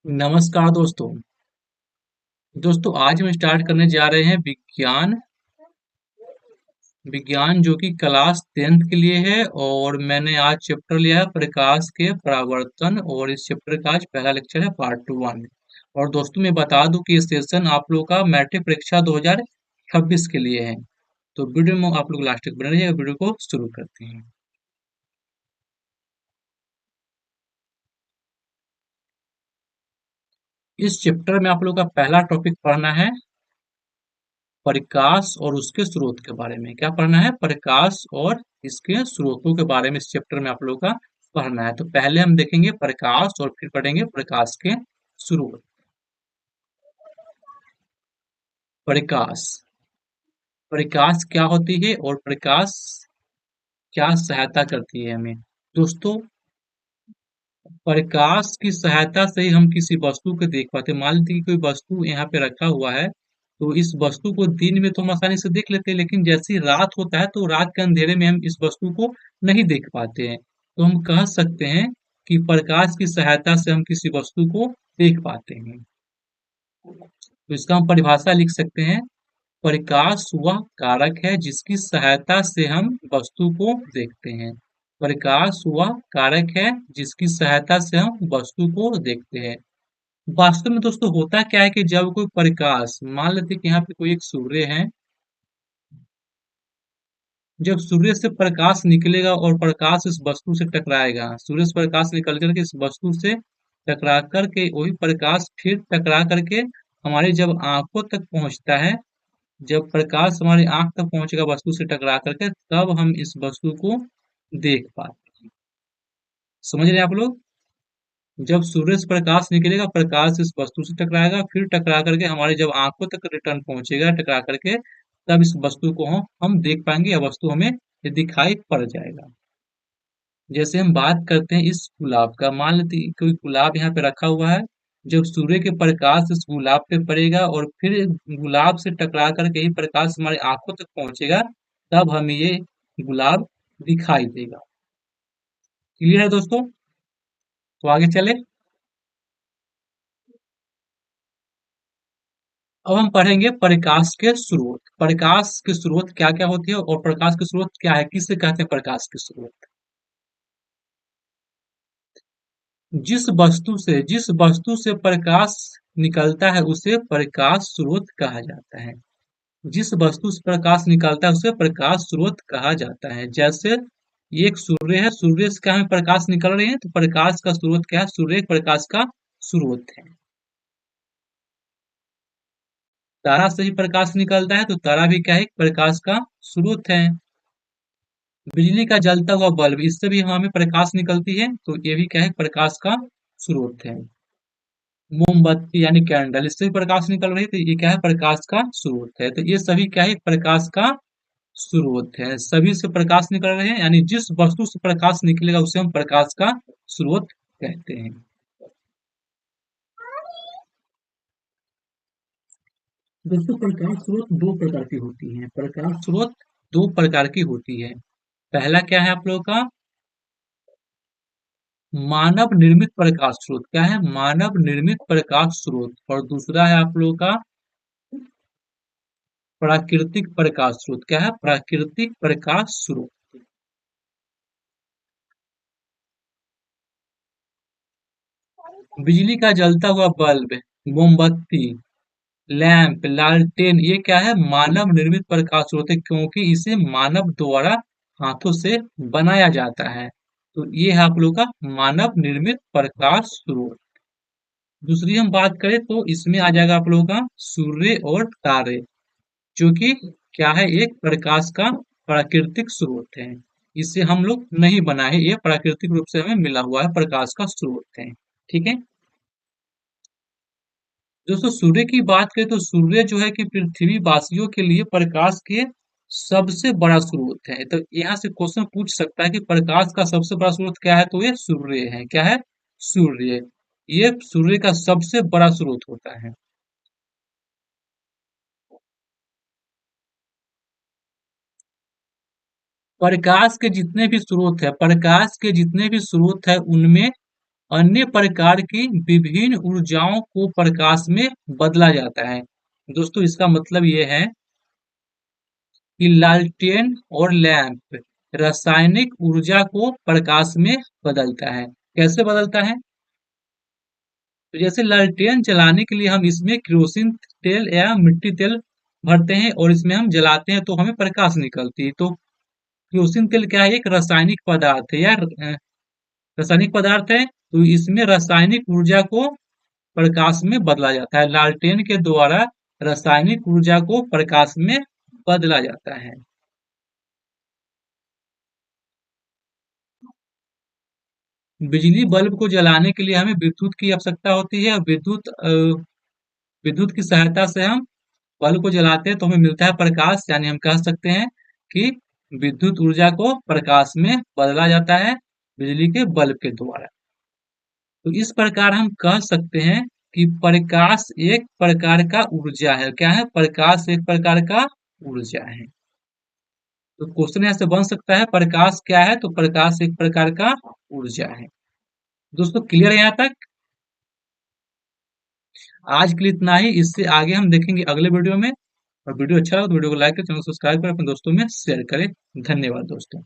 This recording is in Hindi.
नमस्कार दोस्तों। दोस्तों आज हम स्टार्ट करने जा रहे हैं विज्ञान विज्ञान जो कि क्लास 10th के लिए है और मैंने आज चैप्टर लिया है प्रकाश के परावर्तन और इस चैप्टर का आज पहला लेक्चर है पार्ट 1। और दोस्तों मैं बता दूं कि ये सेशन आप लोग का मैट्रिक परीक्षा 2026 के लिए है। तो वीडियो में आप लोग लास्ट तक बने रहिएगा। वीडियो को शुरू करते हैं। इस चैप्टर में आप लोग का पहला टॉपिक पढ़ना है प्रकाश और उसके स्रोत के बारे में। क्या पढ़ना है? प्रकाश और इसके स्रोतों के बारे में इस चैप्टर में आप लोगों का पढ़ना है। तो पहले हम देखेंगे प्रकाश और फिर पढ़ेंगे प्रकाश के स्रोत। प्रकाश प्रकाश क्या होती है और प्रकाश क्या सहायता करती है हमें? दोस्तों, प्रकाश की सहायता से ही हम किसी वस्तु को देख पाते हैं। मान लीजिए कि कोई वस्तु यहाँ पे रखा हुआ है, तो इस वस्तु को दिन में तो हम आसानी से देख लेते हैं, लेकिन जैसे ही रात होता है तो रात के अंधेरे में हम इस वस्तु को नहीं देख पाते हैं। तो हम कह सकते हैं कि प्रकाश की सहायता से हम किसी वस्तु को देख पाते हैं। तो इसका हम परिभाषा लिख सकते हैं, प्रकाश वह कारक है जिसकी सहायता से हम वस्तु को देखते हैं। प्रकाश वह कारक है जिसकी सहायता से हम वस्तु को देखते हैं। वास्तव में दोस्तों होता क्या है कि जब कोई प्रकाश, मान लेते हैं कि यहाँ पे कोई एक सूर्य है, जब सूर्य से प्रकाश निकलेगा और प्रकाश इस वस्तु से टकराएगा, सूर्य से प्रकाश निकल करके इस वस्तु से टकरा करके वही प्रकाश फिर टकरा करके हमारी जब आंखों तक पहुंचता है, जब प्रकाश हमारी आंख तक पहुंचेगा वस्तु से टकरा करके, तब हम इस वस्तु को देख पाते हैं। समझ रहे हैं आप लोग? जब सूर्य से प्रकाश निकलेगा, प्रकाश इस वस्तु से टकराएगा, फिर टकरा करके हमारे जब आंखों तक रिटर्न पहुंचेगा टकरा करके, तब इस वस्तु को हम देख पाएंगे या वस्तु हमें ये दिखाई पड़ जाएगा। जैसे हम बात करते हैं इस गुलाब का, मान लेते हैं कोई गुलाब यहाँ पे रखा हुआ है, जब सूर्य के प्रकाश इस गुलाब पे पड़ेगा और फिर गुलाब से टकरा करके ही प्रकाश हमारी आंखों तक पहुंचेगा, तब हमें ये गुलाब दिखाई देगा। क्लियर है दोस्तों? तो आगे चले। अब हम पढ़ेंगे प्रकाश के स्रोत। प्रकाश के स्रोत क्या क्या होती है और प्रकाश के स्रोत क्या है, किसे कहते हैं प्रकाश के स्रोत? जिस वस्तु से प्रकाश निकलता है उसे प्रकाश स्रोत कहा जाता है। जिस वस्तु से प्रकाश निकलता है उसे प्रकाश स्रोत कहा जाता है। जैसे ये एक सूर्य है, सूर्य से क्या हमें प्रकाश निकल रही है, तो प्रकाश का स्रोत क्या है? सूर्य एक प्रकाश का स्रोत है। तारा से ही प्रकाश निकलता है, तो तारा भी क्या है? एक प्रकाश का स्रोत है। बिजली का जलता हुआ बल्ब, इससे भी हमें प्रकाश निकलती है, तो ये भी क्या है? प्रकाश का स्रोत है। मोमबत्ती यानी कैंडल, इससे भी प्रकाश निकल रही है, तो ये क्या है? प्रकाश का स्रोत है। तो ये सभी क्या है? प्रकाश का स्रोत है। सभी से प्रकाश निकल रहे हैं, यानी जिस वस्तु से प्रकाश निकलेगा उसे हम प्रकाश का स्रोत कहते हैं। दोस्तों, प्रकाश स्रोत दो प्रकार की होती है। प्रकाश स्रोत दो प्रकार की होती है। पहला क्या है आप लोगों का? मानव निर्मित प्रकाश स्रोत। क्या है? मानव निर्मित प्रकाश स्रोत। और दूसरा है आप लोगों का प्राकृतिक प्रकाश स्रोत। क्या है? प्राकृतिक प्रकाश स्रोत। बिजली का जलता हुआ बल्ब, मोमबत्ती, लैंप, लालटेन, ये क्या है? मानव निर्मित प्रकाश स्रोत है, क्योंकि इसे मानव द्वारा हाथों से बनाया जाता है। तो ये है आप लोग का मानव निर्मित प्रकाश स्रोत। दूसरी हम बात करें तो इसमें आ जाएगा आप लोगों का सूर्य और तारे, जो कि क्या है? एक प्रकाश का प्राकृतिक स्रोत है। इसे हम लोग नहीं बनाए हैं, ये प्राकृतिक रूप से हमें मिला हुआ है, प्रकाश का स्रोत है। ठीक है दोस्तों, सूर्य की बात करें तो सूर्य जो है कि पृथ्वी वासियों के लिए प्रकाश के सबसे बड़ा स्रोत है। तो यहाँ से क्वेश्चन पूछ सकता है कि प्रकाश का सबसे बड़ा स्रोत क्या है, तो ये सूर्य है। क्या है? सूर्य। ये सूर्य का सबसे बड़ा स्रोत होता है। प्रकाश के जितने भी स्रोत है, प्रकाश के जितने भी स्रोत है उनमें अन्य प्रकार की विभिन्न ऊर्जाओं को प्रकाश में बदला जाता है। दोस्तों इसका मतलब ये है कि लालटेन और लैंप रासायनिक ऊर्जा को प्रकाश में बदलता है। कैसे बदलता है? तो जैसे लालटेन जलाने के लिए हम इसमें केरोसिन तेल या मिट्टी तेल भरते हैं और इसमें हम जलाते हैं तो हमें प्रकाश निकलती है। तो केरोसिन तेल क्या है? एक रासायनिक पदार्थ है या रासायनिक पदार्थ है, तो इसमें रासायनिक ऊर्जा को प्रकाश में बदला जाता है। लालटेन के द्वारा रासायनिक ऊर्जा को प्रकाश में बदला जाता है। बिजली बल्ब को जलाने के लिए हमें विद्युत की आवश्यकता होती है। विद्युत की सहायता से हम बल्ब को जलाते हैं तो हमें मिलता है प्रकाश, यानी हम कह सकते हैं कि विद्युत ऊर्जा को प्रकाश में बदला जाता है बिजली के बल्ब के द्वारा। तो इस प्रकार हम कह सकते हैं कि प्रकाश एक प्रकार का ऊर्जा है। क्या है? प्रकाश एक प्रकार का ऊर्जा है। तो क्वेश्चन यहाँ से बन सकता है प्रकाश क्या है? तो प्रकाश एक प्रकार का ऊर्जा है। दोस्तों क्लियर है यहाँ तक? आज के लिए इतना ही। इससे आगे हम देखेंगे अगले वीडियो में। और वीडियो अच्छा लगा तो वीडियो को लाइक करें, चैनल सब्सक्राइब करें, अपने दोस्तों में शेयर करें। धन्यवाद दोस्तों।